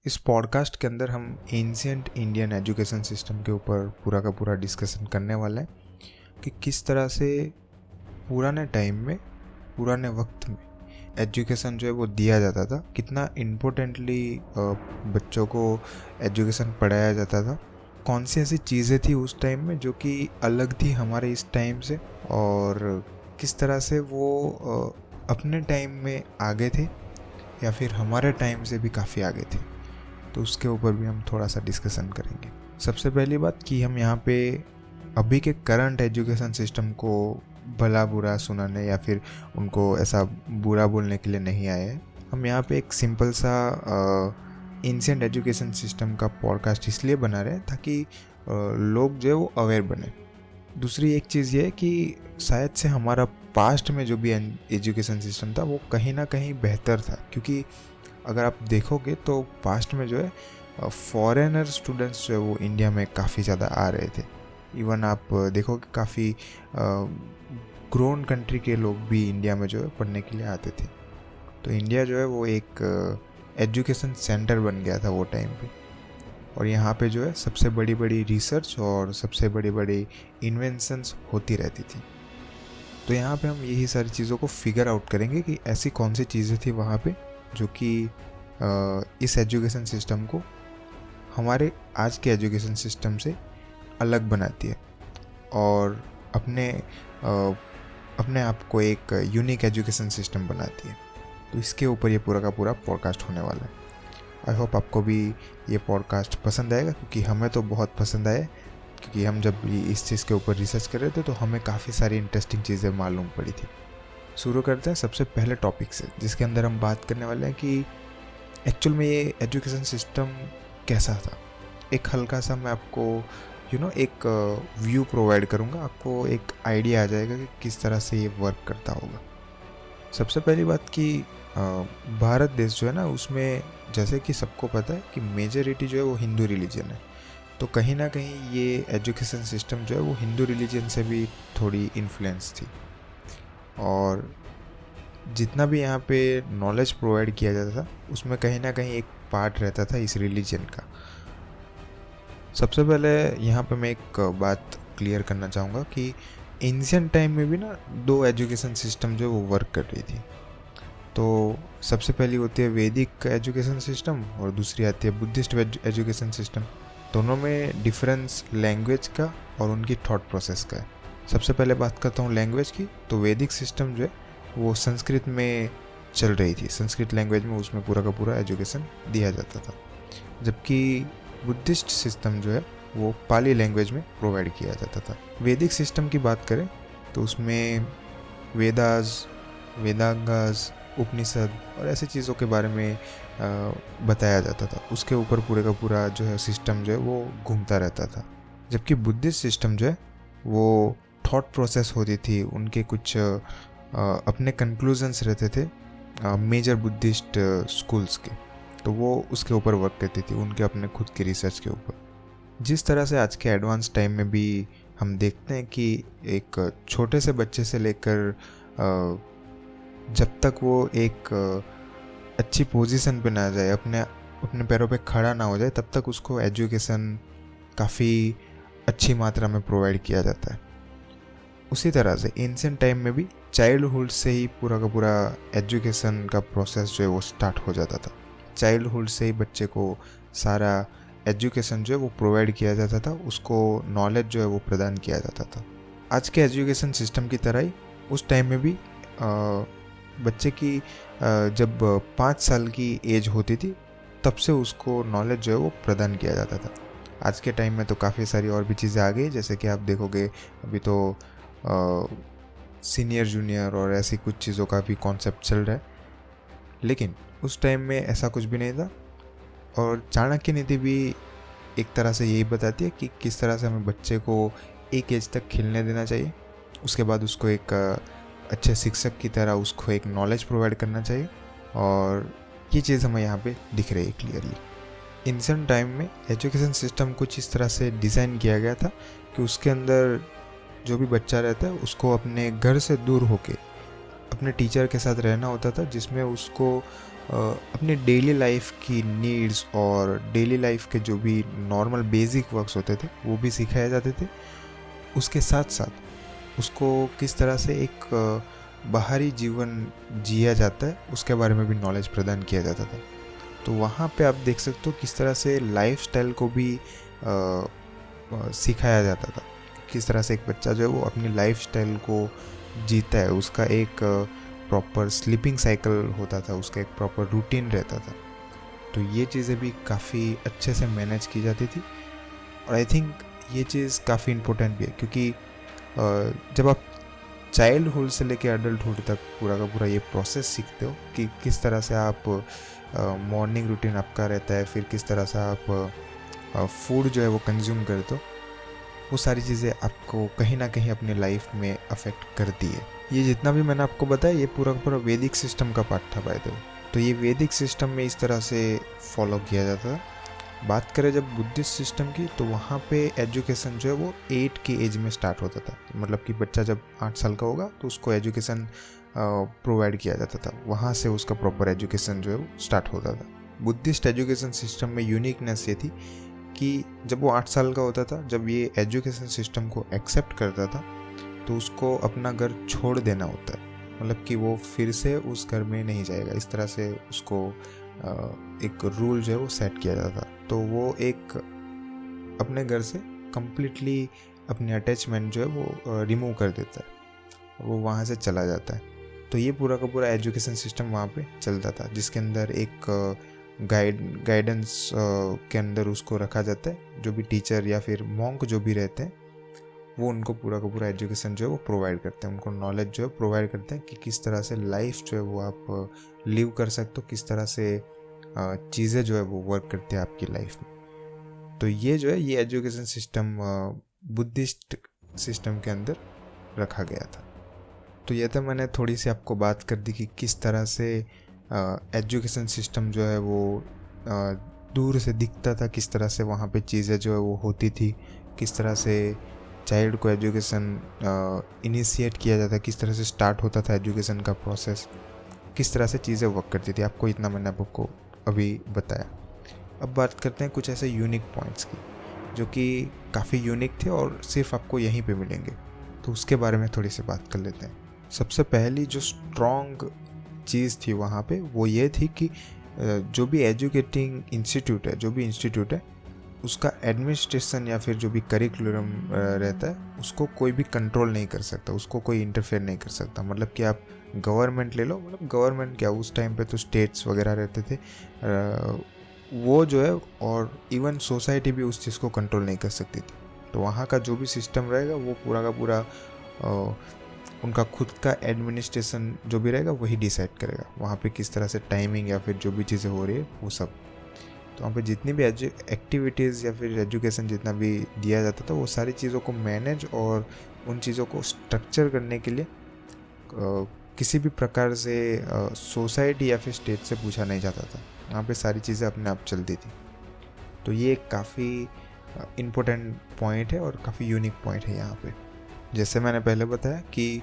इस पॉडकास्ट के अंदर हम एंशिएंट इंडियन एजुकेशन सिस्टम के ऊपर पूरा का पूरा डिस्कशन करने वाले हैं कि किस तरह से पुराने टाइम में, पुराने वक्त में एजुकेशन जो है वो दिया जाता था, कितना इम्पोर्टेंटली बच्चों को एजुकेशन पढ़ाया जाता था, कौन सी ऐसी चीज़ें थी उस टाइम में जो कि अलग थी हमारे इस टाइम से, और किस तरह से वो अपने टाइम में आगे थे या फिर हमारे टाइम से भी काफ़ी आगे थे। तो उसके ऊपर भी हम थोड़ा सा डिस्कशन करेंगे। सबसे पहली बात कि हम यहाँ पे अभी के करंट एजुकेशन सिस्टम को भला बुरा सुनाने या फिर उनको ऐसा बुरा बोलने के लिए नहीं आए हैं। हम यहाँ पे एक सिंपल सा एंशिएंट एजुकेशन सिस्टम का पॉडकास्ट इसलिए बना रहे हैं ताकि लोग जो है वो अवेयर बने। दूसरी एक चीज़ ये है कि शायद से हमारा पास्ट में जो भी एजुकेशन सिस्टम था वो कहीं ना कहीं बेहतर था, क्योंकि अगर आप देखोगे तो पास्ट में जो है फॉरेनर स्टूडेंट्स जो है वो इंडिया में काफ़ी ज़्यादा आ रहे थे। इवन आप देखोगे काफ़ी ग्रोन कंट्री के लोग भी इंडिया में जो है पढ़ने के लिए आते थे। तो इंडिया जो है वो एक एजुकेशन सेंटर बन गया था वो टाइम पे, और यहाँ पे जो है सबसे बड़ी बड़ी रिसर्च और सबसे बड़ी बड़ी इन्वेंशंस होती रहती थी। तो यहाँ पे हम यही सारी चीज़ों को फिगर आउट करेंगे कि ऐसी कौन सी चीज़ें थी वहाँ पे जो कि इस एजुकेशन सिस्टम को हमारे आज के एजुकेशन सिस्टम से अलग बनाती है और अपने आप को एक यूनिक एजुकेशन सिस्टम बनाती है। तो इसके ऊपर ये पूरा का पूरा पॉडकास्ट होने वाला है। आई होप आपको भी ये पॉडकास्ट पसंद आएगा, क्योंकि हमें तो बहुत पसंद आया, क्योंकि हम जब इस चीज़ के ऊपर रिसर्च कर रहे थे तो हमें काफ़ी सारी इंटरेस्टिंग चीज़ें मालूम पड़ी थी। शुरू करते हैं सबसे पहले टॉपिक से, जिसके अंदर हम बात करने वाले हैं कि एक्चुअल में ये एजुकेशन सिस्टम कैसा था। एक हल्का सा मैं आपको एक व्यू प्रोवाइड करूँगा, आपको एक आइडिया आ जाएगा कि किस तरह से ये वर्क करता होगा। सबसे पहली बात कि भारत देश जो है ना, उसमें जैसे कि सबको पता है कि मेजॉरिटी जो है वो हिंदू रिलीजन है। तो कहीं ना कहीं ये एजुकेशन सिस्टम जो है वो हिंदू रिलीजन से भी थोड़ी इन्फ्लुएंस थी, और जितना भी यहाँ पे नॉलेज प्रोवाइड किया जाता था उसमें कहीं ना कहीं एक पार्ट रहता था इस रिलीजन का। सबसे पहले यहाँ पे मैं एक बात क्लियर करना चाहूँगा कि एंशिएंट टाइम में भी ना दो एजुकेशन सिस्टम जो वो वर्क कर रही थी। तो सबसे पहली होती है वैदिक एजुकेशन सिस्टम और दूसरी आती है बुद्धिस्ट एजुकेशन सिस्टम। दोनों में डिफरेंस लैंग्वेज का और उनकी थॉट प्रोसेस का है। सबसे पहले बात करता हूँ लैंग्वेज की। तो वैदिक सिस्टम जो है वो संस्कृत में चल रही थी, संस्कृत लैंग्वेज में उसमें पूरा का पूरा एजुकेशन दिया जाता था, जबकि बुद्धिस्ट सिस्टम जो है वो पाली लैंग्वेज में प्रोवाइड किया जाता था। वैदिक सिस्टम की बात करें तो उसमें वेदास, वेदांगास, उपनिषद और ऐसी चीज़ों के बारे में बताया जाता था। उसके ऊपर पूरे का पूरा जो है सिस्टम जो है वो घूमता रहता था। जबकि बुद्धिस्ट सिस्टम जो है वो थॉट प्रोसेस होती थी, उनके कुछ अपने कंक्लूजन्स रहते थे मेजर बुद्धिस्ट स्कूल्स के, तो वो उसके ऊपर वर्क करती थी, उनके अपने खुद की रिसर्च के ऊपर। जिस तरह से आज के एडवांस टाइम में भी हम देखते हैं कि एक छोटे से बच्चे से लेकर जब तक वो एक अच्छी पोजीशन पे ना जाए, अपने पैरों पे खड़ा ना हो जाए, तब तक उसको एजुकेशन काफ़ी अच्छी मात्रा में प्रोवाइड किया जाता है। उसी तरह से एंशिएंट टाइम में भी चाइल्डहुड से ही पूरा का पूरा एजुकेशन का प्रोसेस जो है वो स्टार्ट हो जाता था। चाइल्डहुड से ही बच्चे को सारा एजुकेशन जो है वो प्रोवाइड किया जाता था, उसको नॉलेज जो है वो प्रदान किया जाता था। आज के एजुकेशन सिस्टम की तरह ही उस टाइम में भी बच्चे की जब 5 साल की एज होती थी तब से उसको नॉलेज जो है वो प्रदान किया जाता था। आज के टाइम में तो काफ़ी सारी और भी चीज़ें आ गई, जैसे कि आप देखोगे अभी तो सीनियर जूनियर और ऐसी कुछ चीज़ों का भी कॉन्सेप्ट चल रहा है। लेकिन उस टाइम में ऐसा कुछ भी नहीं था, और चाणक्य नीति भी एक तरह से यही बताती है कि किस तरह से हमें बच्चे को एक एज तक खेलने देना चाहिए, उसके बाद उसको एक अच्छे शिक्षक की तरह उसको एक नॉलेज प्रोवाइड करना चाहिए, और ये चीज़ हमें यहाँ पे दिख रही है क्लियरली। एंशिएंट टाइम में एजुकेशन सिस्टम कुछ इस तरह से डिज़ाइन किया गया था कि उसके अंदर जो भी बच्चा रहता है उसको अपने घर से दूर होके अपने टीचर के साथ रहना होता था, जिसमें उसको अपने डेली लाइफ की नीड्स और डेली लाइफ के जो भी नॉर्मल बेसिक वर्क्स होते थे वो भी सिखाए जाते थे। उसके साथ साथ उसको किस तरह से एक बाहरी जीवन जिया जाता है उसके बारे में भी नॉलेज प्रदान किया जाता था। तो वहाँ पे आप देख सकते हो किस तरह से लाइफस्टाइल को भी सिखाया जाता था। किस तरह से एक बच्चा जो है वो अपनी लाइफस्टाइल को जीता है, उसका एक प्रॉपर स्लीपिंग साइकिल होता था, उसका एक प्रॉपर रूटीन रहता था। तो ये चीज़ें भी काफ़ी अच्छे से मैनेज की जाती थी। और आई थिंक ये चीज़ काफ़ी इम्पोर्टेंट भी है, क्योंकि जब आप चाइल्डहुड से लेके अडल्टहुड तक पूरा का पूरा ये प्रोसेस सीखते हो कि किस तरह से आप मॉर्निंग रूटीन आपका रहता है, फिर किस तरह से आप फूड जो है वो कंज्यूम करते हो, वो सारी चीज़ें आपको कहीं ना कहीं अपनी लाइफ में अफेक्ट करती है। ये जितना भी मैंने आपको बताया ये पूरा का पूरा वैदिक सिस्टम का पार्ट था बाय द वे। तो ये वैदिक सिस्टम में इस तरह से फॉलो किया जाता था। बात करें जब बुद्धिस्ट सिस्टम की, तो वहाँ पे एजुकेशन जो है वो 8 की एज में स्टार्ट होता था। मतलब कि बच्चा जब 8 साल का होगा तो उसको एजुकेशन प्रोवाइड किया जाता था, वहाँ से उसका प्रॉपर एजुकेशन जो है वो स्टार्ट होता था। बुद्धिस्ट एजुकेशन सिस्टम में यूनिकनेस ये थी कि जब वो 8 साल का होता था, जब ये एजुकेशन सिस्टम को एक्सेप्ट करता था, तो उसको अपना घर छोड़ देना होता है। मतलब कि वो फिर से उस घर में नहीं जाएगा। इस तरह से उसको एक रूल जो है वो सेट किया जाता था। तो वो एक अपने घर से कम्प्लीटली अपनी अटैचमेंट जो है वो रिमूव कर देता है, वो वहाँ से चला जाता है। तो ये पूरा का पूरा एजुकेशन सिस्टम वहाँ पे चलता था, जिसके अंदर एक गाइडेंस के अंदर उसको रखा जाता है। जो भी टीचर या फिर मॉन्क जो भी रहते हैं वो उनको पूरा का पूरा एजुकेशन जो है वो प्रोवाइड करते हैं, उनको नॉलेज जो है प्रोवाइड करते हैं कि किस तरह से लाइफ जो है वो आप लिव कर सकते हो, किस तरह से चीज़ें जो है वो वर्क करती है आपकी लाइफ में। तो ये जो है ये एजुकेशन सिस्टम बुद्धिस्ट सिस्टम के अंदर रखा गया था। तो ये तो मैंने थोड़ी सी आपको बात कर दी कि किस तरह से एजुकेशन सिस्टम जो है वो दूर से दिखता था, किस तरह से वहाँ पे चीज़ें जो है वो होती थी, किस तरह से चाइल्ड को एजुकेशन इनिशिएट किया जाता, किस तरह से स्टार्ट होता था एजुकेशन का प्रोसेस, किस तरह से चीज़ें वर्क करती थी। आपको इतना मैंने आपको अभी बताया। अब बात करते हैं कुछ ऐसे यूनिक पॉइंट्स की जो कि काफ़ी यूनिक थे और सिर्फ आपको यहीं पे मिलेंगे। तो उसके बारे में थोड़ी सी बात कर लेते हैं। सबसे पहली जो स्ट्रॉन्ग चीज़ थी वहाँ पे वो ये थी कि जो भी एजुकेटिंग इंस्टीट्यूट है, जो भी इंस्टीट्यूट है, उसका एडमिनिस्ट्रेशन या फिर जो भी करिकुलम रहता है उसको कोई भी कंट्रोल नहीं कर सकता, उसको कोई इंटरफेयर नहीं कर सकता। मतलब कि आप गवर्नमेंट ले लो, मतलब गवर्नमेंट क्या, उस टाइम पे तो स्टेट्स वगैरह रहते थे, वो जो है, और इवन सोसाइटी भी उस चीज़ को कंट्रोल नहीं कर सकती थी। तो वहाँ का जो भी सिस्टम रहेगा वो पूरा का पूरा उनका खुद का एडमिनिस्ट्रेशन जो भी रहेगा वही डिसाइड करेगा वहाँ पे किस तरह से टाइमिंग या फिर जो भी चीज़ें हो रही है वो सब। तो वहाँ पे जितनी भी एक्टिविटीज़ या फिर एजुकेशन जितना भी दिया जाता था वो सारी चीज़ों को मैनेज और उन चीज़ों को स्ट्रक्चर करने के लिए किसी भी प्रकार से सोसाइटी या फिर स्टेट से पूछा नहीं जाता था। वहाँ पे सारी चीज़ें अपने आप चलती थी। तो ये एक काफ़ी इम्पोर्टेंट पॉइंट है और काफ़ी यूनिक पॉइंट है यहाँ पे। जैसे मैंने पहले बताया कि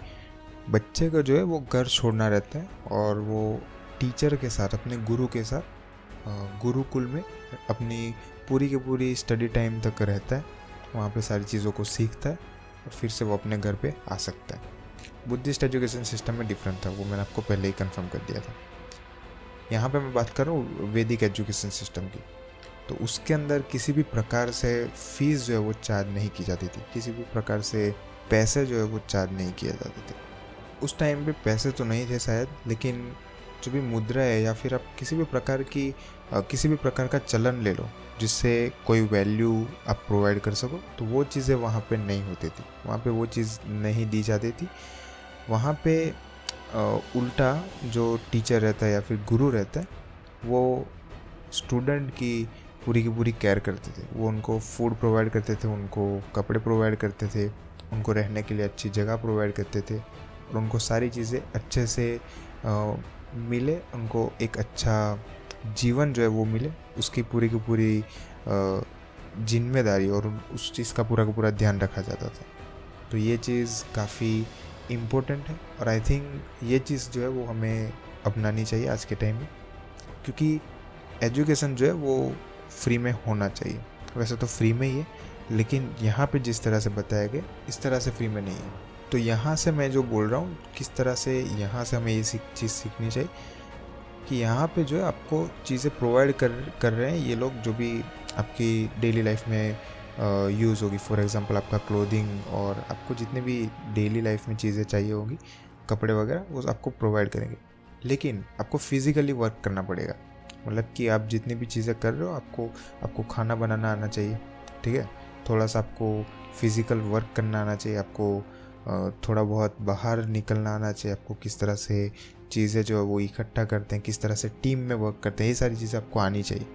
बच्चे को जो है वो घर छोड़ना रहता है और वो टीचर के साथ, अपने गुरु के साथ गुरुकुल में अपनी पूरी की पूरी स्टडी टाइम तक रहता है, वहाँ पे सारी चीज़ों को सीखता है और फिर से वो अपने घर पे आ सकता है। बुद्धिस्ट एजुकेशन सिस्टम में डिफरेंट था, वो मैंने आपको पहले ही कंफर्म कर दिया था। यहाँ पे मैं बात कर रहा हूँ वैदिक एजुकेशन सिस्टम की। तो उसके अंदर किसी भी प्रकार से फीस जो है वो चार्ज नहीं की जाती थी, किसी भी प्रकार से पैसे जो है वो चार्ज नहीं किए जाते थे। उस टाइम पे पैसे तो नहीं थे शायद, लेकिन जो भी मुद्रा है या फिर आप किसी भी प्रकार का चलन ले लो जिससे कोई वैल्यू आप प्रोवाइड कर सको, तो वो चीज़ें वहाँ पे नहीं होती थी, वहाँ पे वो चीज़ नहीं दी जाती थी। वहाँ पे उल्टा जो टीचर रहता है या फिर गुरु रहता है वो स्टूडेंट की पूरी केयर करते थे। वो उनको फूड प्रोवाइड करते थे, उनको कपड़े प्रोवाइड करते थे, उनको रहने के लिए अच्छी जगह प्रोवाइड करते थे और उनको सारी चीज़ें अच्छे से मिले, उनको एक अच्छा जीवन जो है वो मिले, उसकी पूरी की पूरी जिम्मेदारी और उस चीज़ का पूरा ध्यान रखा जाता था। तो ये चीज़ काफ़ी इम्पोर्टेंट है और आई थिंक ये चीज़ जो है वो हमें अपनानी चाहिए आज के टाइम में, क्योंकि एजुकेशन जो है वो फ्री में होना चाहिए। वैसे तो फ्री में ही है, लेकिन यहाँ पे जिस तरह से बताया गया इस तरह से फ्री में नहीं है। तो यहाँ से मैं जो बोल रहा हूँ, किस तरह से यहाँ से हमें ये चीज़ सीखनी चाहिए कि यहाँ पे जो है आपको चीज़ें प्रोवाइड कर रहे हैं ये लोग, जो भी आपकी डेली लाइफ में यूज़ होगी। फॉर एग्जांपल आपका क्लोथिंग और आपको जितने भी डेली लाइफ में चीज़ें चाहिए होगी, कपड़े वगैरह, वो आपको प्रोवाइड करेंगे। लेकिन आपको फिज़िकली वर्क करना पड़ेगा। मतलब कि आप जितनी भी चीज़ें कर रहे हो, आपको खाना बनाना आना चाहिए, ठीक है। थोड़ा सा आपको फिज़िकल वर्क करना आना चाहिए, आपको थोड़ा बहुत बाहर निकलना आना चाहिए, आपको किस तरह से चीज़ें जो है वो इकट्ठा करते हैं, किस तरह से टीम में वर्क करते हैं, ये सारी चीज़ें आपको आनी चाहिए।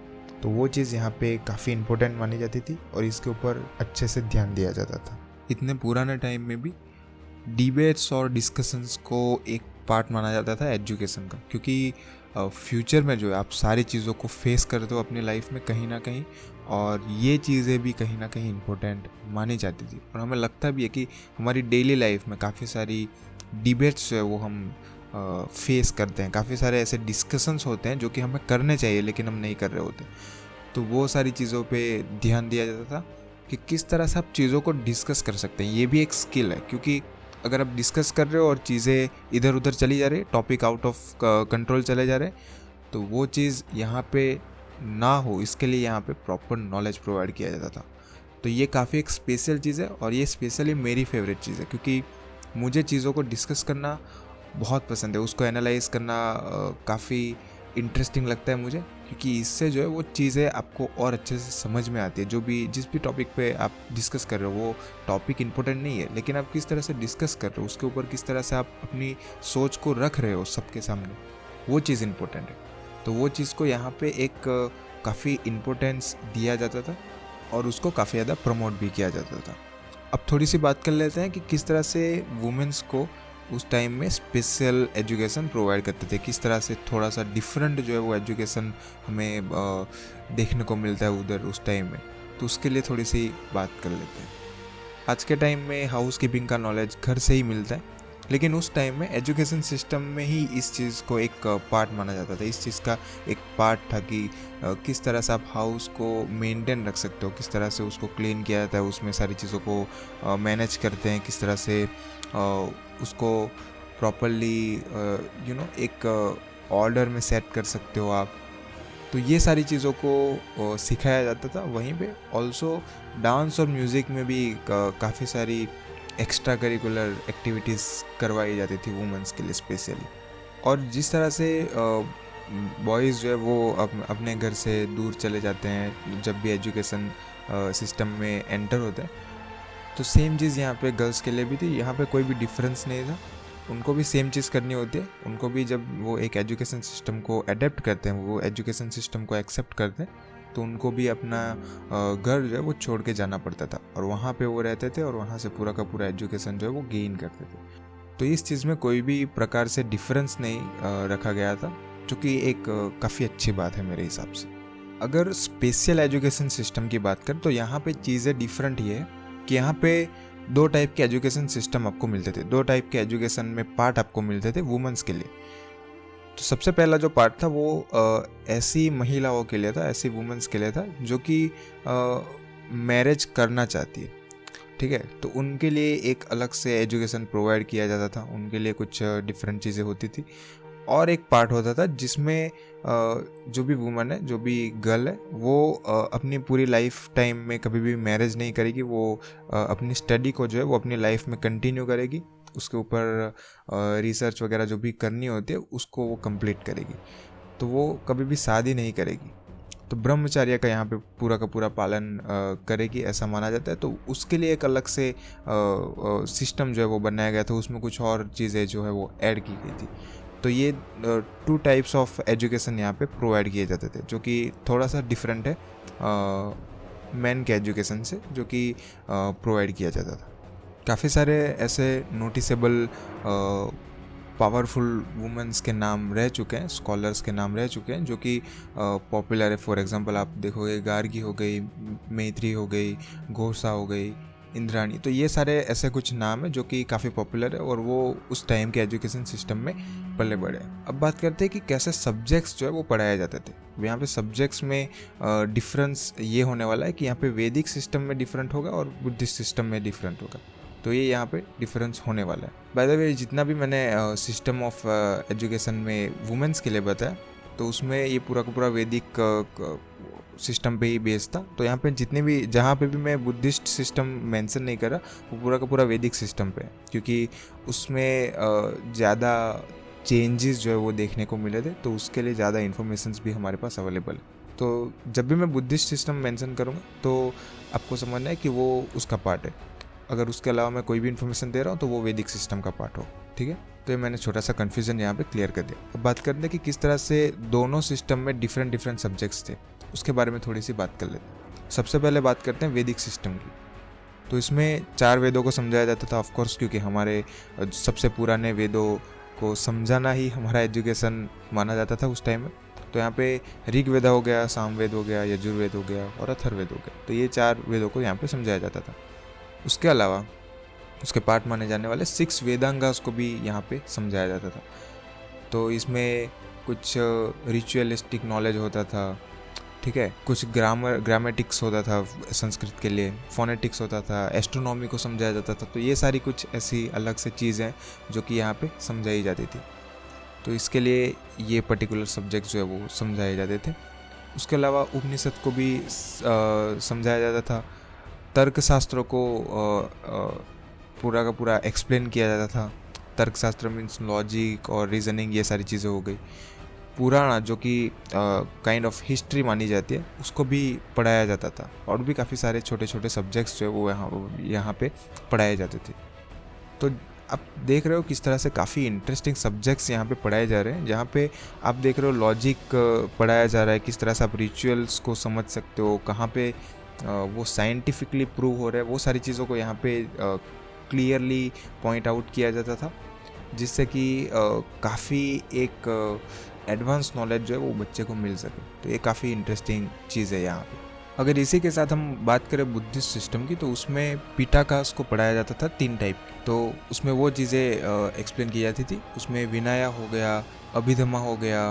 तो वो चीज़ यहाँ पे काफ़ी इम्पोर्टेंट मानी जाती थी और इसके ऊपर अच्छे से ध्यान दिया जाता था। इतने पुराने टाइम में भी डिबेट्स और डिस्कशंस को एक पार्ट माना जाता था एजुकेशन का, क्योंकि फ्यूचर में जो है आप सारी चीज़ों को फेस करते हो अपनी लाइफ में कहीं ना कहीं, और ये चीज़ें भी कहीं ना कहीं इम्पोर्टेंट मानी जाती थी। और हमें लगता भी है कि हमारी डेली लाइफ में काफ़ी सारी डिबेट्स जो है वो हम फेस करते हैं, काफ़ी सारे ऐसे डिस्कशंस होते हैं जो कि हमें करने चाहिए लेकिन हम नहीं कर रहे होते। तो वो सारी चीज़ों पे ध्यान दिया जाता था कि किस तरह से आप चीज़ों को डिस्कस कर सकते हैं। ये भी एक स्किल है, क्योंकि अगर आप डिस्कस कर रहे हो और चीज़ें इधर उधर चली जा रही, टॉपिक आउट ऑफ कंट्रोल चले जा रहे, तो वो चीज़ यहाँ पे ना हो, इसके लिए यहाँ पे प्रॉपर नॉलेज प्रोवाइड किया जाता था। तो ये काफ़ी एक स्पेशल चीज़ है, और ये स्पेशली मेरी फेवरेट चीज़ है, क्योंकि मुझे चीज़ों को डिस्कस करना बहुत पसंद है, उसको एनालाइज करना काफ़ी इंटरेस्टिंग लगता है मुझे, क्योंकि इससे जो है वो चीज़ें आपको और अच्छे से समझ में आती है। जिस भी टॉपिक पे आप डिस्कस कर रहे हो वो टॉपिक इंपॉर्टेंट नहीं है, लेकिन आप किस तरह से डिस्कस कर रहे हो, उसके ऊपर किस तरह से आप अपनी सोच को रख रहे हो सबके सामने, वो चीज़ इंपॉर्टेंट है। तो वो चीज़ को यहाँ पे एक काफ़ी इम्पोर्टेंस दिया जाता था और उसको काफ़ी ज़्यादा प्रमोट भी किया जाता था। अब थोड़ी सी बात कर लेते हैं कि किस तरह से वुमेन्स को उस टाइम में स्पेशल एजुकेशन प्रोवाइड करते थे, किस तरह से थोड़ा सा डिफरेंट जो है वो एजुकेशन हमें देखने को मिलता है उधर उस टाइम में। तो उसके लिए थोड़ी सी बात कर लेते हैं। आज के टाइम में हाउस कीपिंग का नॉलेज घर से ही मिलता है, लेकिन उस टाइम में एजुकेशन सिस्टम में ही इस चीज़ को एक पार्ट माना जाता था। इस चीज़ का एक पार्ट था कि किस तरह से आप हाउस को मेंटेन रख सकते हो, किस तरह से उसको क्लीन किया जाता है, उसमें सारी चीज़ों को मैनेज करते हैं, किस तरह से उसको प्रॉपरली एक ऑर्डर में सेट कर सकते हो आप। तो ये सारी चीज़ों को सिखाया जाता था। वहीं पे ऑल्सो डांस और म्यूज़िक में भी काफ़ी सारी एक्स्ट्रा करिकुलर एक्टिविटीज़ करवाई जाती थी वुमेंस के लिए स्पेशली। और जिस तरह से बॉयज़ जो है वो अपने घर से दूर चले जाते हैं जब भी एजुकेशन सिस्टम में एंटर होता है, तो सेम चीज़ यहाँ पे गर्ल्स के लिए भी थी। यहाँ पे कोई भी डिफरेंस नहीं था, उनको भी सेम चीज़ करनी होती है। उनको भी जब वो एक एजुकेशन सिस्टम को अडेप्ट करते हैं, वो एजुकेशन सिस्टम को एक्सेप्ट करते हैं, तो उनको भी अपना घर जो है वो छोड़ के जाना पड़ता था और वहाँ पे वो रहते थे और वहाँ से पूरा का पूरा एजुकेशन जो है वो गेन करते थे। तो इस चीज़ में कोई भी प्रकार से डिफरेंस नहीं रखा गया था, जो कि एक काफ़ी अच्छी बात है मेरे हिसाब से। अगर स्पेशल एजुकेशन सिस्टम की बात करें तो यहाँ पे चीज़ें डिफरेंट ही है कि यहाँ पे 2 टाइप के एजुकेशन सिस्टम आपको मिलते थे, 2 टाइप के एजुकेशन में पार्ट आपको मिलते थे वुमेन्स के लिए। तो सबसे पहला जो पार्ट था वो ऐसी महिलाओं के लिए था, ऐसी वुमेन्स के लिए था जो कि मैरिज करना चाहती है, ठीक है। तो उनके लिए एक अलग से एजुकेशन प्रोवाइड किया जाता था, उनके लिए कुछ डिफरेंट चीज़ें होती थी। और एक पार्ट होता था जिसमें जो भी वुमन है, जो भी गर्ल है, वो अपनी पूरी लाइफ टाइम में कभी भी मैरिज नहीं करेगी। वो अपनी स्टडी को जो है वो अपनी लाइफ में कंटिन्यू करेगी, उसके ऊपर रिसर्च वगैरह जो भी करनी होती है उसको वो कंप्लीट करेगी। तो वो कभी भी शादी नहीं करेगी। तो ब्रह्मचर्य का यहाँ पे पूरा का पूरा पालन करेगी, ऐसा माना जाता है। तो उसके लिए एक अलग से सिस्टम जो है वो बनाया गया था, उसमें कुछ और चीज़ें जो है वो ऐड की गई थी। तो ये 2 टाइप्स ऑफ एजुकेशन यहाँ पे प्रोवाइड किए जाते थे, जो कि थोड़ा सा डिफरेंट है मैन के एजुकेशन से जो कि प्रोवाइड किया जाता था। काफ़ी सारे ऐसे नोटिसेबल पावरफुल वुमेन्स के नाम रह चुके हैं, स्कॉलर्स के नाम रह चुके हैं जो कि पॉपुलर है। फॉर एग्जांपल आप देखोगे गार्गी हो गई, मैत्री हो गई, घोषा हो गई, इंद्राणी। तो ये सारे ऐसे कुछ नाम है जो कि काफ़ी पॉपुलर है और वो उस टाइम के एजुकेशन सिस्टम में पले बढ़े। अब बात करते हैं कि कैसे सब्जेक्ट्स जो है वो पढ़ाए जाते थे। यहाँ पे सब्जेक्ट्स में डिफरेंस ये होने वाला है कि यहाँ पे वैदिक सिस्टम में डिफरेंट होगा और बुद्धिस्ट सिस्टम में डिफरेंट होगा। तो ये यहाँ पे डिफरेंस होने वाला है। बाय द वे, जितना भी मैंने सिस्टम ऑफ एजुकेशन में वुमेंस के लिए बताया, तो उसमें ये पूरा का पूरा वैदिक सिस्टम पे ही बेस्ड था। तो यहाँ पे जितने भी, जहाँ पे भी मैं बुद्धिस्ट सिस्टम मेंशन नहीं करा, वो पूरा का पूरा वैदिक सिस्टम पे है, क्योंकि उसमें ज़्यादा चेंजेस जो है वो देखने को मिले थे, तो उसके लिए ज़्यादा इन्फॉर्मेशंस भी हमारे पास अवेलेबल है। तो जब भी मैं बुद्धिस्ट सिस्टम मेंशन करूँगा तो आपको समझना है कि वो उसका पार्ट है। अगर उसके अलावा मैं कोई भी इन्फॉर्मेशन दे रहा हूँ तो वो वैदिक सिस्टम का पार्ट हो, ठीक है। तो ये मैंने छोटा सा कन्फ्यूजन यहाँ पे क्लियर कर दिया। अब बात करते हैं कि किस तरह से दोनों सिस्टम में डिफरेंट सब्जेक्ट्स थे, उसके बारे में थोड़ी सी बात कर लेते हैं। सबसे पहले बात करते हैं वैदिक सिस्टम की। तो इसमें 4 वेदों को समझाया जाता था, ऑफकोर्स, क्योंकि हमारे सबसे पुराने वेदों को समझाना ही हमारा एजुकेशन माना जाता था उस टाइम में। तो यहाँ पे ऋग्वेद हो गया, सामवेद हो गया, यजुर्वेद हो गया और अथर्ववेद हो गया। तो ये 4 वेदों को यहाँ पे समझाया जाता था। उसके अलावा उसके पार्ट माने जाने वाले 6 वेदांगास को भी यहाँ पे समझाया जाता था। तो इसमें कुछ रिचुअलिस्टिक नॉलेज होता था, ठीक है, कुछ ग्रामेटिक्स होता था संस्कृत के लिए, फोनेटिक्स होता था, एस्ट्रोनॉमी को समझाया जाता था। तो ये सारी कुछ ऐसी अलग से चीज़ें जो कि यहाँ पे समझाई जाती थी। तो इसके लिए ये पर्टिकुलर सब्जेक्ट जो है वो समझाए जाते थे। उसके अलावा उपनिषद को भी समझाया जाता था। तर्कशास्त्रों को पूरा का पूरा एक्सप्लेन किया जाता था। तर्कशास्त्र मीन्स लॉजिक और रीजनिंग, ये सारी चीज़ें हो गई। पुराण जो कि काइंड ऑफ हिस्ट्री मानी जाती है, उसको भी पढ़ाया जाता था। और भी काफ़ी सारे छोटे छोटे सब्जेक्ट्स जो है वो यहाँ पे पढ़ाए जाते थे। तो आप देख रहे हो किस तरह से काफ़ी इंटरेस्टिंग सब्जेक्ट्स यहाँ पे पढ़ाए जा रहे हैं, जहाँ पे आप देख रहे हो लॉजिक पढ़ाया जा रहा है, किस तरह से आप रिचुअल्स को समझ सकते हो, कहाँ पे वो साइंटिफिकली प्रूव हो रहा है, वो सारी चीज़ों को यहाँ पे क्लियरली पॉइंट आउट किया जाता था, जिससे कि काफ़ी एक एडवांस नॉलेज जो है वो बच्चे को मिल सके। तो ये काफ़ी इंटरेस्टिंग चीज़ है यहाँ पे। अगर इसी के साथ हम बात करें बुद्धिस्ट सिस्टम की, तो उसमें पिटाकास को पढ़ाया जाता था 3 टाइप की। तो उसमें वो चीज़ें एक्सप्लेन की जाती थी। उसमें विनया हो गया, अभिधमा हो गया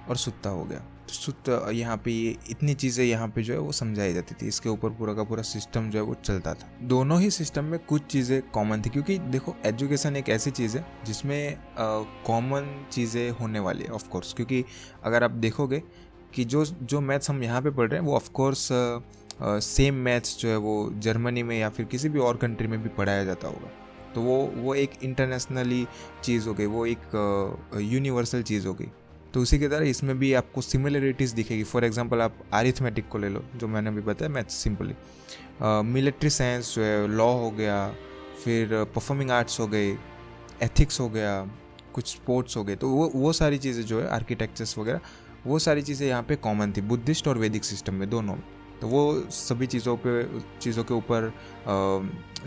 और सुत्ता हो गया। तो सुत्ता यहाँ पे ये इतनी चीज़ें यहाँ पे जो है वो समझाई जाती थी। इसके ऊपर पूरा का पूरा सिस्टम जो है वो चलता था। दोनों ही सिस्टम में कुछ चीज़ें कॉमन थी, क्योंकि देखो एजुकेशन एक ऐसी चीज़ है जिसमें कॉमन चीज़ें होने वाली है ऑफकोर्स। क्योंकि अगर आप देखोगे कि जो मैथ्स हम यहाँ पे पढ़ रहे हैं वो ऑफकोर्स सेम मैथ्स जो है वो जर्मनी में या फिर किसी भी और कंट्री में भी पढ़ाया जाता होगा। तो वो एक इंटरनेशनली चीज़ हो गई, वो एक यूनिवर्सल चीज़ हो गई। तो उसी की तरह इसमें भी आपको सिमिलरिटीज़ दिखेगी। फॉर एग्जांपल आप अरिथमेटिक को ले लो, जो मैंने अभी बताया मैथ्स सिंपली। मिलिट्री साइंस जो है, लॉ हो गया, फिर परफॉर्मिंग आर्ट्स हो गए, एथिक्स हो गया, कुछ स्पोर्ट्स हो गए। तो वो सारी चीज़ें जो है, आर्किटेक्चर्स वगैरह, वो सारी चीज़ें यहाँ पे कॉमन थी बुद्धिस्ट और वैदिक सिस्टम में, दोनों में। तो वो सभी चीज़ों के ऊपर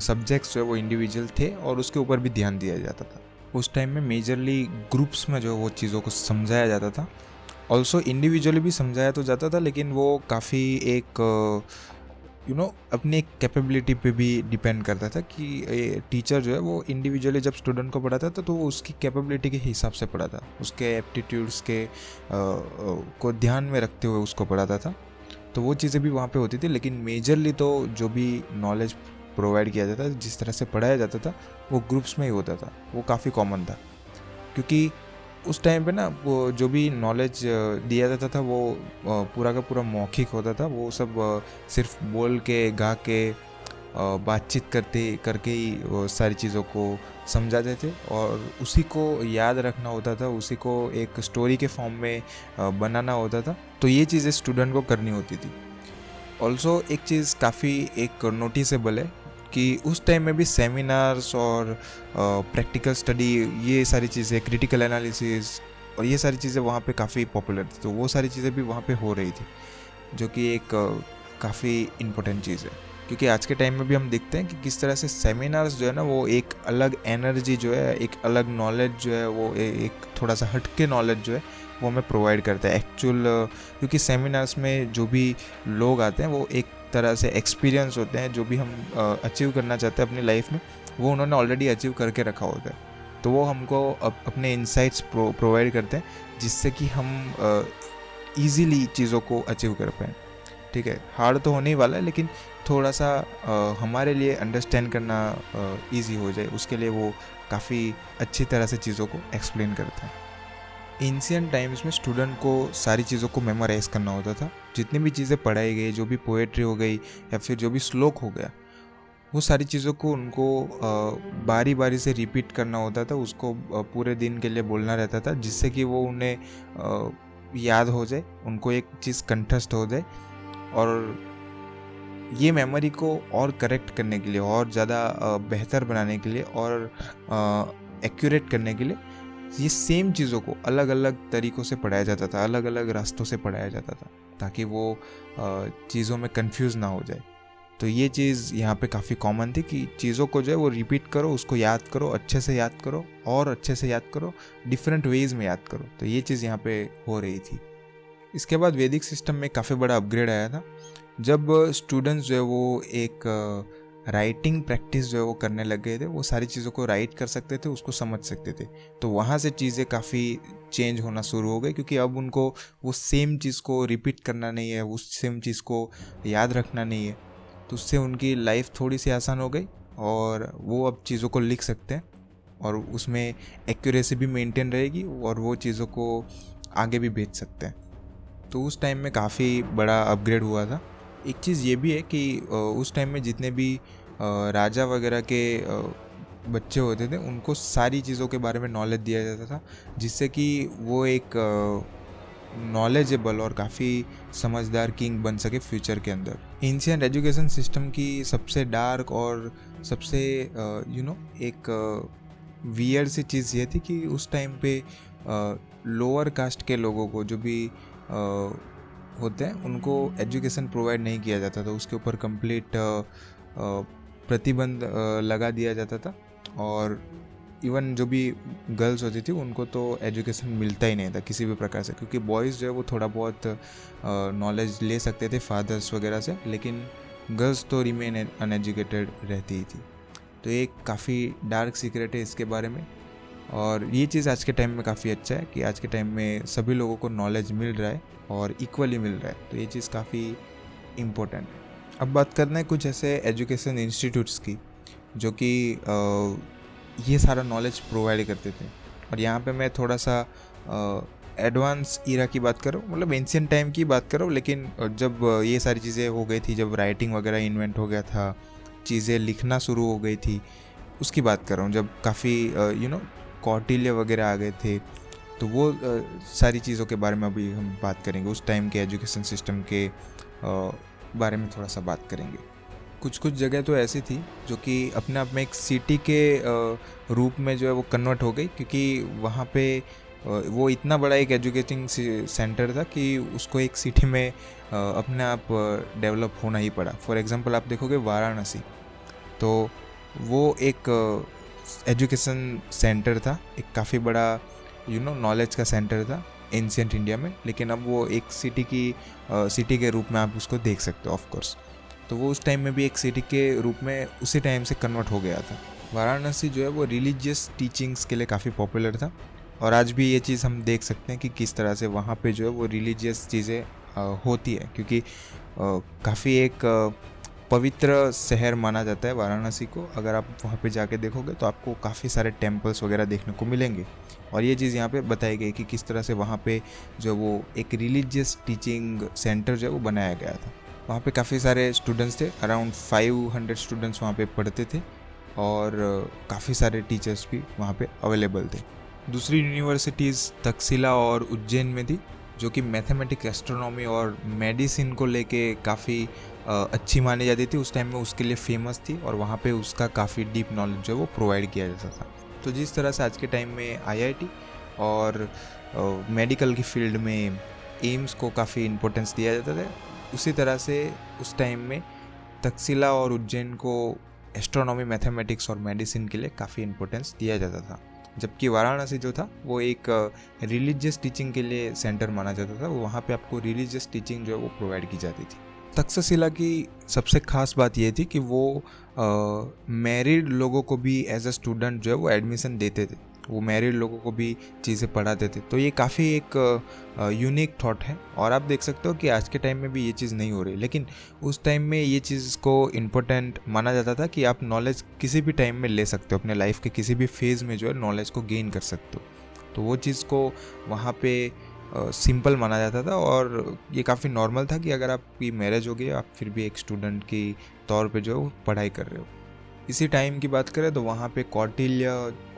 सब्जेक्ट्स जो है वो इंडिविजुअल थे और उसके ऊपर भी ध्यान दिया जाता था। उस टाइम में मेजरली ग्रुप्स में जो वो चीज़ों को समझाया जाता था। ऑल्सो इंडिविजुअली भी समझाया तो जाता था, लेकिन वो काफ़ी एक अपनी एक कैपेबिलिटी पे भी डिपेंड करता था कि टीचर जो है वो इंडिविजुअली जब स्टूडेंट को पढ़ाता था तो वो उसकी कैपेबिलिटी के हिसाब से पढ़ाता, उसके एप्टीट्यूड्स के को ध्यान में रखते हुए उसको पढ़ाता था। तो वो चीज़ें भी वहाँ पे होती थी, लेकिन मेजरली तो जो भी नॉलेज प्रोवाइड किया जाता था, जिस तरह से पढ़ाया जाता था, वो ग्रुप्स में ही होता था। वो काफ़ी कॉमन था, क्योंकि उस टाइम पे ना वो जो भी नॉलेज दिया जाता था वो पूरा का पूरा मौखिक होता था। वो सब सिर्फ बोल के, गा के, बातचीत करके ही वो सारी चीज़ों को समझाते थे और उसी को याद रखना होता था, उसी को एक स्टोरी के फॉर्म में बनाना होता था। तो ये चीज़ें स्टूडेंट को करनी होती थी। ऑल्सो एक चीज़ काफ़ी एक नोटिसेबल है कि उस टाइम में भी सेमिनार्स और प्रैक्टिकल स्टडी, ये सारी चीज़ें, क्रिटिकल एनालिसिस और ये सारी चीज़ें वहाँ पे काफ़ी पॉपुलर थी। तो वो सारी चीज़ें भी वहाँ पे हो रही थी, जो कि एक काफ़ी इम्पोर्टेंट चीज़ है। क्योंकि आज के टाइम में भी हम देखते हैं कि किस तरह से सेमिनार्स जो है ना, वो एक अलग एनर्जी जो है, एक अलग नॉलेज जो है, वो एक थोड़ा सा हटके नॉलेज जो है वो हमें प्रोवाइड करता है एक्चुअल। क्योंकि सेमिनार्स में जो भी लोग आते हैं वो एक तरह से एक्सपीरियंस होते हैं, जो भी हम अचीव करना चाहते हैं अपनी लाइफ में, वो उन्होंने ऑलरेडी अचीव करके रखा होता है। तो वो हमको अपने इंसाइट्स प्रोवाइड करते हैं, जिससे कि हम ईज़िली चीज़ों को अचीव कर पाएँ। ठीक है, हार्ड तो होने ही वाला है, लेकिन थोड़ा सा हमारे लिए अंडरस्टैंड करना ईजी हो जाए, उसके लिए वो काफ़ी अच्छी तरह से चीज़ों को एक्सप्लेन करते हैं। एंशिएंट टाइम्स में स्टूडेंट को सारी चीज़ों को मेमोराइज करना होता था। जितनी भी चीज़ें पढ़ाई गई, जो भी पोएट्री हो गई या फिर जो भी श्लोक हो गया, वो सारी चीज़ों को उनको बारी बारी से रिपीट करना होता था, उसको पूरे दिन के लिए बोलना रहता था, जिससे कि वो उन्हें याद हो जाए, उनको एक चीज़ कंठस्थ हो जाए। और ये मेमोरी को और करेक्ट करने के लिए, और ज़्यादा बेहतर बनाने के लिए, और एक्यूरेट करने के लिए ये सेम चीज़ों को अलग अलग तरीक़ों से पढ़ाया जाता था, अलग अलग रास्तों से पढ़ाया जाता था, ताकि वो चीज़ों में कंफ्यूज ना हो जाए। तो ये चीज़ यहाँ पे काफ़ी कॉमन थी कि चीज़ों को जो है वो रिपीट करो, उसको याद करो, अच्छे से याद करो, और अच्छे से याद करो, डिफरेंट वेज में याद करो। तो ये चीज़ यहाँ पे हो रही थी। इसके बाद वैदिक सिस्टम में काफ़ी बड़ा अपग्रेड आया था, जब स्टूडेंट्स जो है वो एक राइटिंग प्रैक्टिस जो है वो करने लग गए थे। वो सारी चीज़ों को राइट कर सकते थे, उसको समझ सकते थे। तो वहाँ से चीज़ें काफ़ी चेंज होना शुरू हो गई, क्योंकि अब उनको वो सेम चीज़ को रिपीट करना नहीं है, उस सेम चीज़ को याद रखना नहीं है। तो उससे उनकी लाइफ थोड़ी सी आसान हो गई, और वो अब चीज़ों को लिख सकते हैं, और उसमें एक्यूरेसी भी मेंटेन रहेगी, और वो चीज़ों को आगे भी भेज सकते हैं। तो उस टाइम में काफ़ी बड़ा अपग्रेड हुआ था। एक चीज़ ये भी है कि उस टाइम में जितने भी राजा वगैरह के बच्चे होते थे, उनको सारी चीज़ों के बारे में नॉलेज दिया जाता था, जिससे कि वो एक नॉलेजेबल और काफ़ी समझदार किंग बन सके फ्यूचर के अंदर। एंशिएंट एजुकेशन सिस्टम की सबसे डार्क और सबसे एक वियर्ड सी चीज़ ये थी कि उस टाइम पे लोअर कास्ट के लोगों को, जो भी होते हैं, उनको एजुकेशन प्रोवाइड नहीं किया जाता था। उसके ऊपर कंप्लीट प्रतिबंध लगा दिया जाता था, और इवन जो भी गर्ल्स होती थी उनको तो एजुकेशन मिलता ही नहीं था किसी भी प्रकार से, क्योंकि बॉयज़ जो है वो थोड़ा बहुत नॉलेज ले सकते थे फादर्स वगैरह से, लेकिन गर्ल्स तो रिमेन अनएजुकेटेड रहती ही थी। तो एक काफ़ी डार्क सीक्रेट है इसके बारे में, और ये चीज़ आज के टाइम में काफ़ी अच्छा है कि आज के टाइम में सभी लोगों को नॉलेज मिल रहा है और इक्वली मिल रहा है। तो ये चीज़ काफ़ी इम्पोर्टेंट है। अब बात करना है कुछ ऐसे एजुकेशन इंस्टीट्यूट्स की, जो कि ये सारा नॉलेज प्रोवाइड करते थे। और यहाँ पे मैं थोड़ा सा एडवांस ईरा की बात करूँ, मतलब एंशिएंट टाइम की बात करूँ, लेकिन जब ये सारी चीज़ें हो गई थी, जब राइटिंग वगैरह इन्वेंट हो गया था, चीज़ें लिखना शुरू हो गई थी, उसकी बात कर रहा हूँ। जब काफ़ी कौटिल्य वगैरह आ गए थे, तो वो सारी चीज़ों के बारे में अभी हम बात करेंगे। उस टाइम के एजुकेशन सिस्टम के बारे में थोड़ा सा बात करेंगे। कुछ कुछ जगह तो ऐसी थी जो कि अपने आप में एक सिटी के रूप में जो है वो कन्वर्ट हो गई, क्योंकि वहाँ पे वो इतना बड़ा एक एजुकेटिंग सेंटर था कि उसको एक सिटी में अपने आप डेवलप होना ही पड़ा। फॉर एग्जांपल आप देखोगे वाराणसी, तो वो एक एजुकेशन सेंटर था, एक काफ़ी बड़ा नॉलेज का सेंटर था एंशिएंट इंडिया में, लेकिन अब वो एक सिटी के रूप में आप उसको देख सकते हो ऑफ कोर्स। तो वो उस टाइम में भी एक सिटी के रूप में उसी टाइम से कन्वर्ट हो गया था। वाराणसी जो है वो रिलीजियस टीचिंग्स के लिए काफ़ी पॉपुलर था, और आज भी ये चीज़ हम देख सकते हैं कि किस तरह से वहाँ पे जो है वो रिलीजियस चीज़ें होती है, क्योंकि काफ़ी एक पवित्र शहर माना जाता है वाराणसी को। अगर आप वहाँ पे जाके देखोगे तो आपको काफ़ी सारे टेम्पल्स वगैरह देखने को मिलेंगे, और ये चीज़ यहाँ पे बताई गई कि किस तरह से वहाँ पे जो वो एक रिलीजियस टीचिंग सेंटर जो है वो बनाया गया था। वहाँ पे काफ़ी सारे स्टूडेंट्स थे, अराउंड 500 स्टूडेंट्स वहाँ पे पढ़ते थे, और काफ़ी सारे टीचर्स भी वहाँ पे अवेलेबल थे। दूसरी यूनिवर्सिटीज़ तक्षशिला और उज्जैन में थी, जो कि मैथमेटिक्स, एस्ट्रोनॉमी और मेडिसिन को लेके काफ़ी अच्छी मानी जाती थी। उस टाइम में उसके लिए फेमस थी, और वहाँ पे उसका काफ़ी डीप नॉलेज जो है वो प्रोवाइड किया जाता था। तो जिस तरह से आज के टाइम में IIT और मेडिकल की फील्ड में एम्स को काफ़ी इम्पोर्टेंस दिया जाता था, उसी तरह से उस टाइम में तक्षशिला और उज्जैन को एस्ट्रोनॉमी, मैथमेटिक्स और मेडिसिन के लिए काफ़ी इम्पोर्टेंस दिया जाता था। जबकि वाराणसी जो था वो एक रिलीजियस टीचिंग के लिए सेंटर माना जाता था। वहाँ पे आपको रिलीजियस टीचिंग जो है वो प्रोवाइड की जाती थी। तक्षशिला की सबसे ख़ास बात ये थी कि वो मैरिड लोगों को भी एज अ स्टूडेंट जो है वो एडमिशन देते थे, वो मैरिड लोगों को भी चीज़ें पढ़ाते थे। तो ये काफ़ी एक यूनिक थॉट है और आप देख सकते हो कि आज के टाइम में भी ये चीज़ नहीं हो रही, लेकिन उस टाइम में ये चीज़ को इम्पोर्टेंट माना जाता था कि आप नॉलेज किसी भी टाइम में ले सकते हो, अपने लाइफ के किसी भी फेज़ में जो है नॉलेज को गेन कर सकते हो। तो वो चीज़ को वहाँ पे सिंपल माना जाता था और ये काफ़ी नॉर्मल था कि अगर आपकी मैरिज हो गई आप फिर भी एक स्टूडेंट की तौर पे जो है पढ़ाई कर रहे हो। इसी टाइम की बात करें तो वहाँ पे कौटिल्य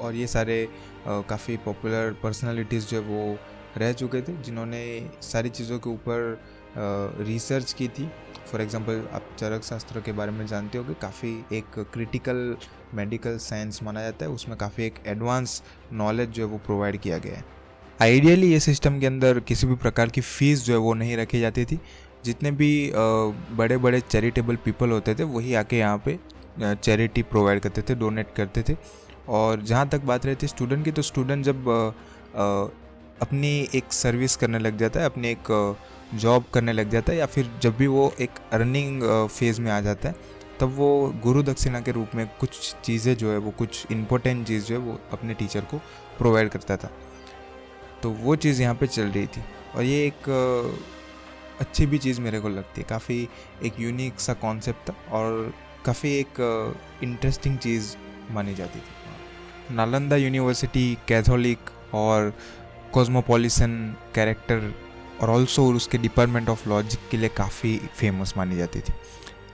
और ये सारे काफ़ी पॉपुलर पर्सनालिटीज़ जो वो रह चुके थे, जिन्होंने सारी चीज़ों के ऊपर रिसर्च की थी। फॉर एग्जांपल आप चरक शास्त्र के बारे में जानते हो कि काफ़ी एक क्रिटिकल मेडिकल साइंस माना जाता है, उसमें काफ़ी एक एडवांस नॉलेज जो है वो प्रोवाइड किया गया है। आइडियली ये सिस्टम के अंदर किसी भी प्रकार की फ़ीस जो है वो नहीं रखी जाती थी। जितने भी बड़े बड़े चैरिटेबल पीपल होते थे वही आके यहाँ पे चैरिटी प्रोवाइड करते थे, डोनेट करते थे। और जहाँ तक बात रहती है स्टूडेंट की, तो स्टूडेंट जब अपनी एक सर्विस करने लग जाता है, अपनी एक जॉब करने लग जाता है, या फिर जब भी वो एक अर्निंग फेज़ में आ जाता है, तब वो गुरु दक्षिणा के रूप में कुछ चीज़ें जो है वो, कुछ इम्पोर्टेंट चीज़ जो है वो अपने टीचर को प्रोवाइड करता था। तो वो चीज़ यहाँ पे चल रही थी और ये एक अच्छी भी चीज़ मेरे को लगती है। काफ़ी एक यूनिक सा कॉन्सेप्ट था और काफ़ी एक इंटरेस्टिंग चीज़ मानी जाती थी। नालंदा यूनिवर्सिटी कैथोलिक और कॉस्मोपॉलिटन कैरेक्टर और ऑल्सो उसके डिपार्टमेंट ऑफ लॉजिक के लिए काफ़ी फेमस मानी जाती थी।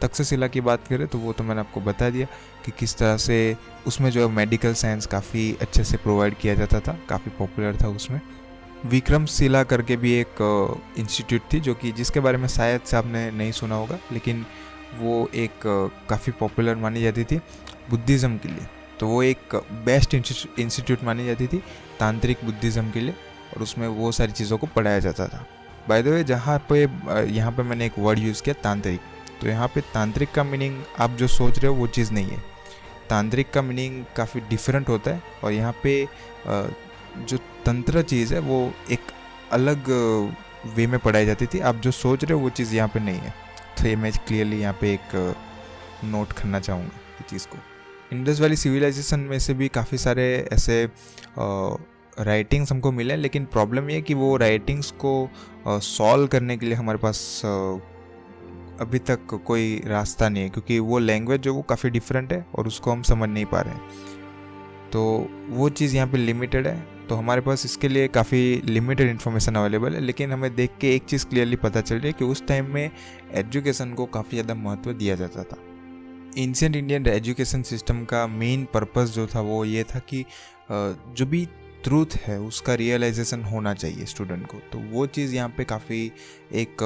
तक्षशिला की बात करें तो वो तो मैंने आपको बता दिया कि किस तरह से उसमें जो है मेडिकल साइंस काफ़ी अच्छे से प्रोवाइड किया जाता था, काफ़ी पॉपुलर था उसमें। विक्रमशिला करके भी एक इंस्टीट्यूट थी जो कि जिसके बारे में शायद से आपने नहीं सुना होगा, लेकिन वो एक काफ़ी पॉपुलर मानी जाती थी बुद्धिज़्म के लिए। तो वो एक बेस्ट इंस्टीट्यूट मानी जाती थी तांत्रिक बुद्धिज़्म के लिए और उसमें वो सारी चीज़ों को पढ़ाया जाता था। बाय द वे यहाँ पे मैंने एक वर्ड यूज़ किया तांत्रिक, तो यहाँ पे तांत्रिक का मीनिंग आप जो सोच रहे हो वो चीज़ नहीं है। तांत्रिक का मीनिंग काफ़ी डिफरेंट होता है और यहाँ पे जो तंत्र चीज़ है वो एक अलग वे में पढ़ाई जाती थी। आप जो सोच रहे हो वो चीज़ यहाँ पे नहीं है। तो ये मैं क्लियरली यहाँ पे एक नोट करना चाहूँगा इस चीज़ को। इंडस वैली सिविलाइजेशन में से भी काफ़ी सारे ऐसे राइटिंग्स हमको मिले, लेकिन प्रॉब्लम ये है कि वो राइटिंग्स को सॉल्व करने के लिए हमारे पास अभी तक कोई रास्ता नहीं है, क्योंकि वो लैंग्वेज जो वो काफ़ी डिफरेंट है और उसको हम समझ नहीं पा रहे हैं। तो वो चीज़ यहाँ पे लिमिटेड है, तो हमारे पास इसके लिए काफ़ी लिमिटेड इन्फॉर्मेशन अवेलेबल है। लेकिन हमें देख के एक चीज़ क्लियरली पता चल रही है कि उस टाइम में एजुकेशन को काफ़ी ज़्यादा महत्व दिया जाता था। एंशिएंट इंडियन एजुकेशन सिस्टम का मेन पर्पस जो था वो ये था कि जो भी ट्रूथ है उसका रियलाइजेशन होना चाहिए स्टूडेंट को। तो वो चीज़ यहाँ पे काफ़ी एक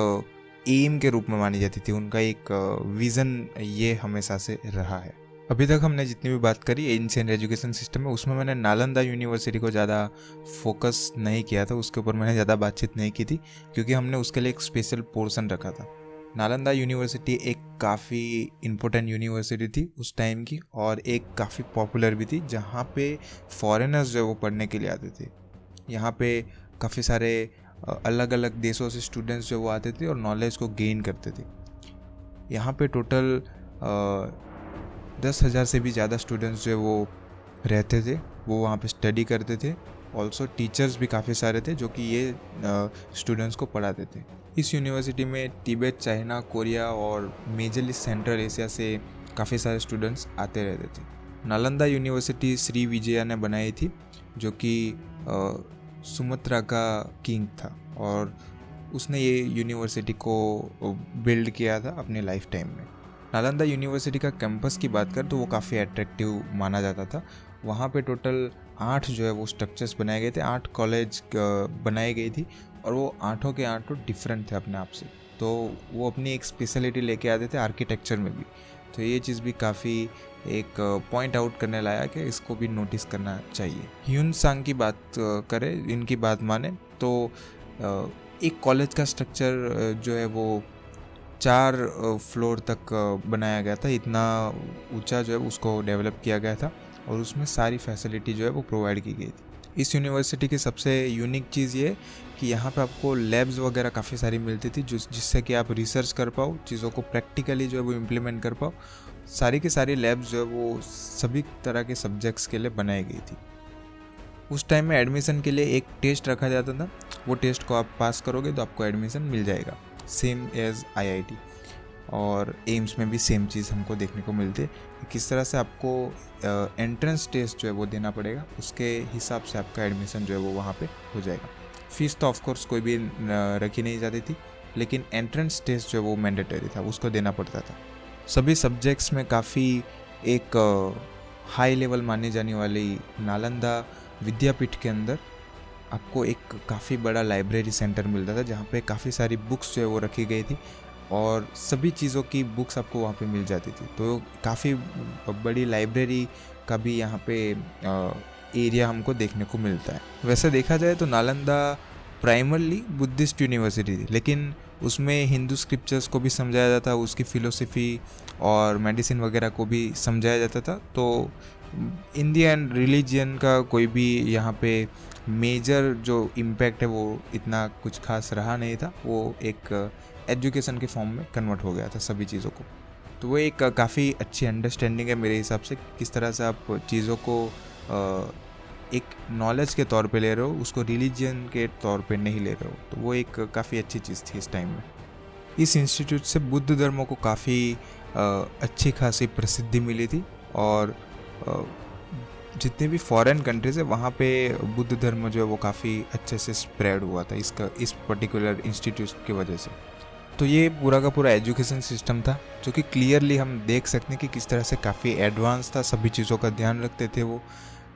एम के रूप में मानी जाती थी, उनका एक विज़न ये हमेशा से रहा है। अभी तक हमने जितनी भी बात करी एंशिएंट एजुकेशन सिस्टम में, उसमें मैंने नालंदा यूनिवर्सिटी को ज़्यादा फोकस नहीं किया था, उसके ऊपर मैंने ज़्यादा बातचीत नहीं की थी, क्योंकि हमने उसके लिए एक स्पेशल पोर्शन रखा था। नालंदा यूनिवर्सिटी एक काफ़ी इम्पोर्टेंट यूनिवर्सिटी थी उस टाइम की और एक काफ़ी पॉपुलर भी थी, जहाँ पे फॉरेनर्स जो वो पढ़ने के लिए आते थे। यहाँ पे काफ़ी सारे अलग अलग देशों से स्टूडेंट्स जो वो आते थे और नॉलेज को गेन करते थे। यहाँ पे टोटल 10,000 से भी ज़्यादा स्टूडेंट्स जो वो रहते थे, वो वहाँ पे स्टडी करते थे। ऑल्सो टीचर्स भी काफ़ी सारे थे जो कि ये स्टूडेंट्स को पढ़ाते थे। इस यूनिवर्सिटी में तिब्बत, चाइना, कोरिया और मेजरली सेंट्रल एशिया से काफ़ी सारे स्टूडेंट्स आते रहते थे। नालंदा यूनिवर्सिटी श्री विजया ने बनाई थी, जो कि सुमत्रा का किंग था और उसने ये यूनिवर्सिटी को बिल्ड किया था अपने लाइफ टाइम में। नालंदा यूनिवर्सिटी का कैंपस की बात कर तो वो काफ़ी अट्रैक्टिव माना जाता था। वहाँ पे टोटल 8 जो है वो स्ट्रक्चर्स बनाए गए थे, 8 कॉलेज बनाई गई थी और वो 8 के 8 डिफरेंट थे अपने आप से। तो वो अपनी एक स्पेशलिटी लेके आते थे आर्किटेक्चर में भी। तो ये चीज़ भी काफ़ी एक पॉइंट आउट करने लाया कि इसको भी नोटिस करना चाहिए। ह्यून सांग की बात करें, इनकी बात माने तो एक कॉलेज का स्ट्रक्चर जो है वो 4 फ्लोर तक बनाया गया था, इतना ऊंचा जो है उसको डेवलप किया गया था और उसमें सारी फैसिलिटी जो है वो प्रोवाइड की गई थी। इस यूनिवर्सिटी की सबसे यूनिक चीज़ ये कि यहाँ पे आपको लैब्स वगैरह काफ़ी सारी मिलती थी जिससे कि आप रिसर्च कर पाओ, चीज़ों को प्रैक्टिकली जो है वो इम्प्लीमेंट कर पाओ। सारी की सारी लैब्स जो है वो सभी तरह के सब्जेक्ट्स के लिए बनाई गई थी। उस टाइम में एडमिशन के लिए एक टेस्ट रखा जाता था, वो टेस्ट को आप पास करोगे तो आपको एडमिशन मिल जाएगा, सेम एज IIT। और एम्स में भी सेम चीज़ हमको देखने को मिलती है। किस तरह से आपको एंट्रेंस टेस्ट जो है वो देना पड़ेगा, उसके हिसाब से आपका एडमिशन जो है वो वहाँ पे हो जाएगा। फीस तो ऑफ कोर्स कोई भी रखी नहीं जाती थी, लेकिन एंट्रेंस टेस्ट जो है वो मैंडेटरी था, उसको देना पड़ता था। सभी सब्जेक्ट्स में काफ़ी एक हाई लेवल मानी जाने वाली नालंदा विद्यापीठ के अंदर आपको एक काफ़ी बड़ा लाइब्रेरी सेंटर मिलता था, जहाँ पे काफ़ी सारी बुक्स जो है वो रखी गई थी और सभी चीज़ों की बुक्स आपको वहाँ पे मिल जाती थी। तो काफ़ी बड़ी लाइब्रेरी का भी यहाँ पे एरिया हमको देखने को मिलता है। वैसे देखा जाए तो नालंदा प्राइमरली बुद्धिस्ट यूनिवर्सिटी थी, लेकिन उसमें हिंदू स्क्रिप्चर्स को भी समझाया जाता, उसकी फ़िलोसफी और मेडिसिन वगैरह को भी समझाया जाता था। तो इन दी एंड रिलीजन का कोई भी यहाँ पे मेजर जो इम्पैक्ट है वो इतना कुछ खास रहा नहीं था। वो एक एजुकेशन के फॉर्म में कन्वर्ट हो गया था सभी चीज़ों को। तो वो एक काफ़ी अच्छी अंडरस्टैंडिंग है मेरे हिसाब से, किस तरह से आप चीज़ों को एक नॉलेज के तौर पे ले रहे हो, उसको रिलीजन के तौर पे नहीं ले रहे हो। तो वो एक काफ़ी अच्छी चीज़ थी इस टाइम में। इस इंस्टीट्यूट से बुद्ध धर्म को काफ़ी अच्छी खासी प्रसिद्धि मिली थी और जितने भी फॉरेन कंट्रीज है वहाँ पे बुद्ध धर्म जो है वो काफ़ी अच्छे से स्प्रेड हुआ था इस पर्टिकुलर इंस्टीट्यूट की वजह से। तो ये पूरा का पूरा एजुकेशन सिस्टम था जो कि क्लियरली हम देख सकते हैं कि किस तरह से काफ़ी एडवांस था, सभी चीज़ों का ध्यान रखते थे वो,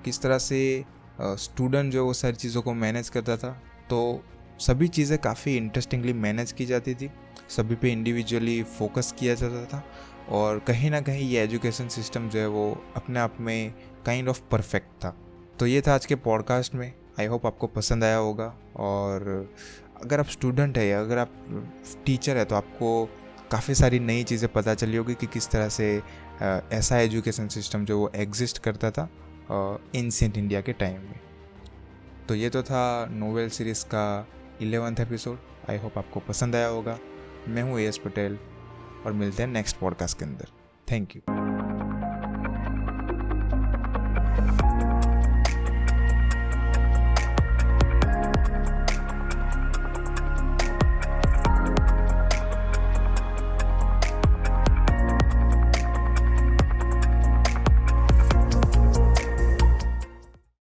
किस तरह से स्टूडेंट जो वो सारी चीज़ों को मैनेज करता था। तो सभी चीज़ें काफ़ी इंटरेस्टिंगली मैनेज की जाती थी, सभी पे इंडिविजुअली फोकस किया जाता था और कहीं ना कहीं ये एजुकेशन सिस्टम जो है वो अपने आप में काइंड ऑफ परफेक्ट था। तो ये था आज के पॉडकास्ट में। आई होप आपको पसंद आया होगा और अगर आप स्टूडेंट है या अगर आप टीचर है तो आपको काफ़ी सारी नई चीज़ें पता चली होगी कि किस तरह से ऐसा एजुकेशन सिस्टम जो वो एग्जिस्ट करता था एंशिएंट इंडिया के टाइम में। तो ये तो था नोवेल सीरीज़ का 11वां एपिसोड। आई होप आपको पसंद आया होगा। मैं हूँ AS पटेल और मिलते हैं नेक्स्ट पॉडकास्ट के अंदर। Thank you.